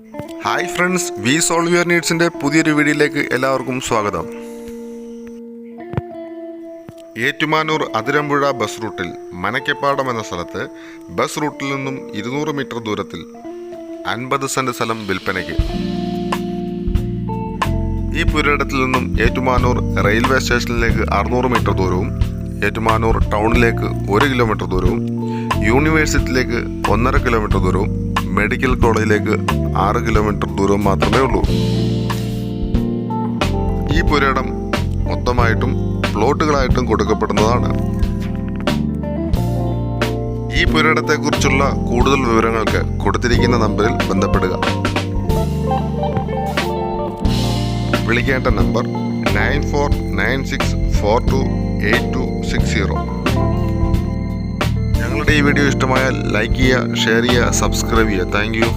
Hi friends, we solve your നീഡ്സിൻ്റെ പുതിയൊരു വീഡിയോയിലേക്ക് എല്ലാവർക്കും സ്വാഗതം. ഏറ്റുമാനൂർ അതിരമ്പുഴ ബസ് റൂട്ടിൽ മനക്കപ്പാടം എന്ന സ്ഥലത്ത് ബസ് റൂട്ടിൽ നിന്നും 200 മീറ്റർ ദൂരത്തിൽ 50 സെൻറ്റ് സ്ഥലം വിൽപ്പനയ്ക്ക്. ഈ പുരയിടത്തിൽ നിന്നും ഏറ്റുമാനൂർ റെയിൽവേ സ്റ്റേഷനിലേക്ക് 600 മീറ്റർ ദൂരവും, ഏറ്റുമാനൂർ ടൗണിലേക്ക് 1 കിലോമീറ്റർ ദൂരവും, യൂണിവേഴ്സിറ്റിയിലേക്ക് 1.5 കിലോമീറ്റർ ദൂരവും, മെഡിക്കൽ കോളേജിലേക്ക് 6 കിലോമീറ്റർ ദൂരവും മാത്രമേ ഉള്ളൂ. ഈ പുരയിടം മൊത്തമായിട്ടും പ്ലോട്ടുകളായിട്ടും കൊടുക്കപ്പെടുന്നതാണ്. ഈ പുരയിടത്തെക്കുറിച്ചുള്ള കൂടുതൽ വിവരങ്ങൾക്ക് കൊടുത്തിരിക്കുന്ന നമ്പറിൽ ബന്ധപ്പെടുക. വിളിക്കേണ്ട നമ്പർ 9496428260. ഞങ്ങളുടെ ഈ വീഡിയോ ഇഷ്ടമായാൽ ലൈക്ക് ചെയ്യുക, ഷെയർ ചെയ്യുക, സബ്സ്ക്രൈബ് ചെയ്യുക. Thank you.